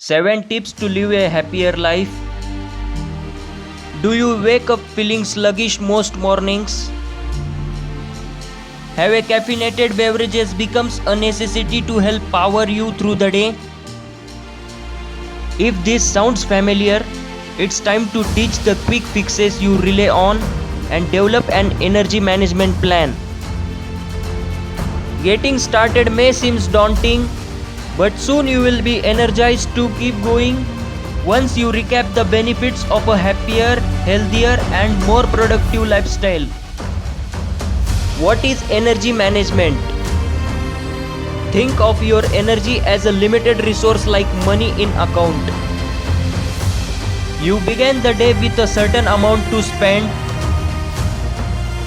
7 tips to live a happier life. Do you wake up feeling sluggish most mornings? Have a caffeinated beverages becomes a necessity to help power you through the day? If this sounds familiar, it's time to ditch the quick fixes you rely on and develop an energy management plan. Getting started may seem daunting, but soon you will be energized to keep going once you recap the benefits of a happier, healthier, and more productive lifestyle. What is energy management? Think of your energy as a limited resource like money in account. You begin the day with a certain amount to spend.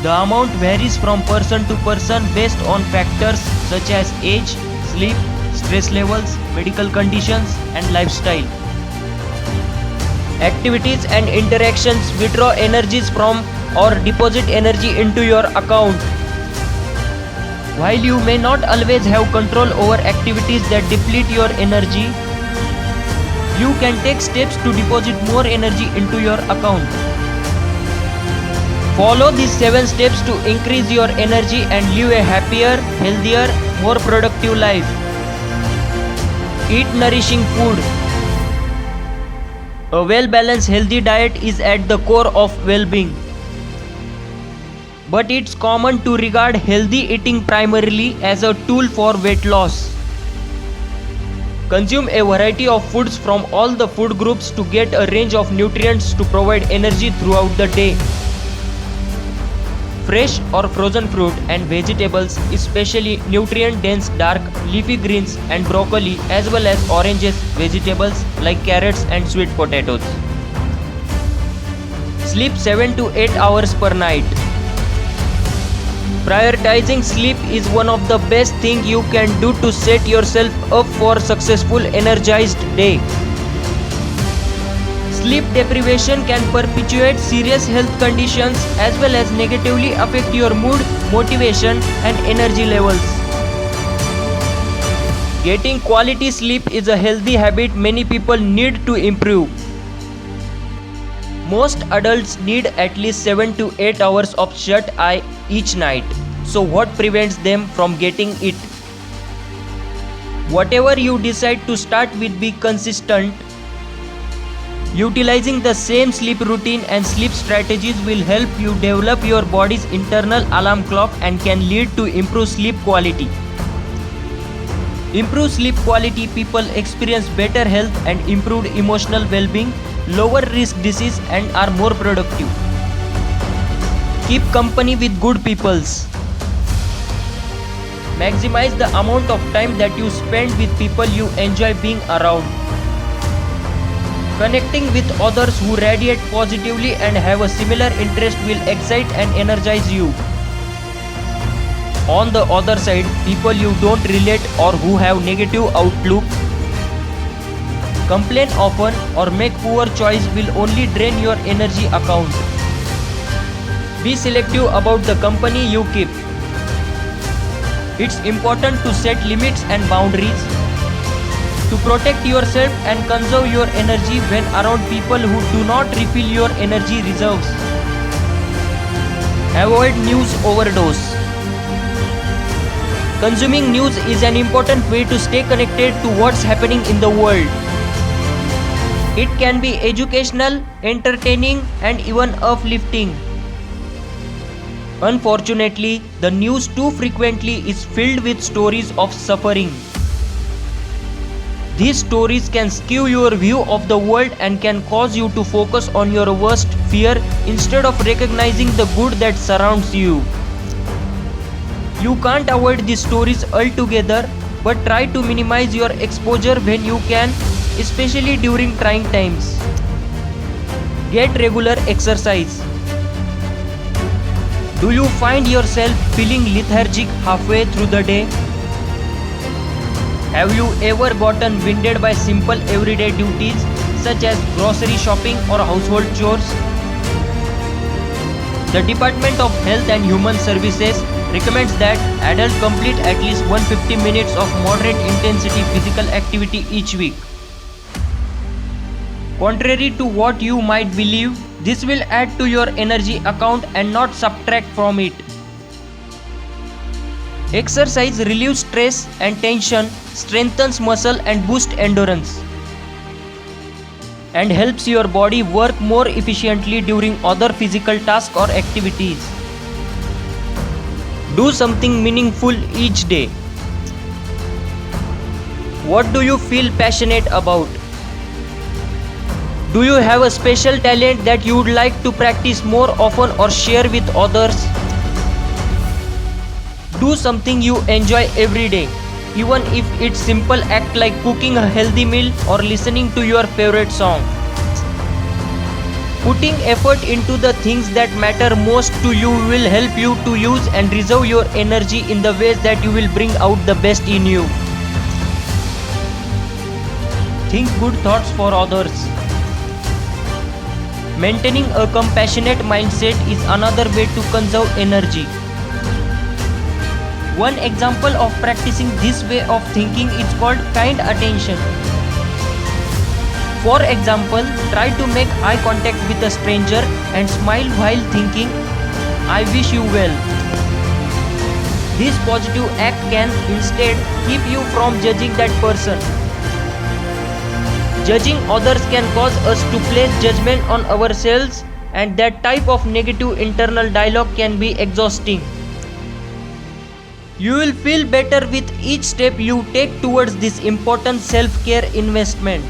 The amount varies from person to person based on factors such as age, sleep, stress levels, medical conditions, and lifestyle. Activities and interactions withdraw energies from or deposit energy into your account. While you may not always have control over activities that deplete your energy, you can take steps to deposit more energy into your account. Follow these 7 steps to increase your energy and live a happier, healthier, more productive life. Eat nourishing food. A well-balanced healthy diet is at the core of well-being. But it's common to regard healthy eating primarily as a tool for weight loss. Consume a variety of foods from all the food groups to get a range of nutrients to provide energy throughout the day. Fresh or frozen fruit and vegetables, especially nutrient-dense dark leafy greens and broccoli, as well as oranges, vegetables like carrots and sweet potatoes. Sleep 7 to 8 hours per night. Prioritizing sleep is one of the best things you can do to set yourself up for a successful, energized day. Sleep deprivation can perpetuate serious health conditions as well as negatively affect your mood, motivation, and energy levels. Getting quality sleep is a healthy habit many people need to improve. Most adults need at least 7 to 8 hours of shut-eye each night. So what prevents them from getting it? Whatever you decide to start with, be consistent. Utilizing the same sleep routine and sleep strategies will help you develop your body's internal alarm clock and can lead to improved sleep quality. Improved sleep quality people experience better health and improved emotional well-being, lower risk disease, and are more productive. Keep company with good peoples. Maximize the amount of time that you spend with people you enjoy being around. Connecting with others who radiate positively and have a similar interest will excite and energize you. On the other side, people you don't relate or who have negative outlook, complain often, or make poor choice will only drain your energy account. Be selective about the company you keep. It's important to set limits and boundaries to protect yourself and conserve your energy when around people who do not refill your energy reserves. Avoid news overdose. Consuming news is an important way to stay connected to what's happening in the world. It can be educational, entertaining, and even uplifting. Unfortunately, the news too frequently is filled with stories of suffering. These stories can skew your view of the world and can cause you to focus on your worst fear instead of recognizing the good that surrounds you. You can't avoid these stories altogether, but try to minimize your exposure when you can, especially during trying times. Get regular exercise. Do you find yourself feeling lethargic halfway through the day? Have you ever gotten winded by simple everyday duties such as grocery shopping or household chores? The Department of Health and Human Services recommends that adults complete at least 150 minutes of moderate intensity physical activity each week. Contrary to what you might believe, this will add to your energy account and not subtract from it. Exercise relieves stress and tension, strengthens muscle and boosts endurance, and helps your body work more efficiently during other physical tasks or activities. Do something meaningful each day. What do you feel passionate about? Do you have a special talent that you would like to practice more often or share with others? Do something you enjoy every day, even if it's simple act like cooking a healthy meal or listening to your favorite song. Putting effort into the things that matter most to you will help you to use and reserve your energy in the ways that you will bring out the best in you. Think good thoughts for others. Maintaining a compassionate mindset is another way to conserve energy. One example of practicing this way of thinking is called kind attention. For example, try to make eye contact with a stranger and smile while thinking, "I wish you well." This positive act can instead keep you from judging that person. Judging others can cause us to place judgment on ourselves, and that type of negative internal dialogue can be exhausting. You will feel better with each step you take towards this important self-care investment.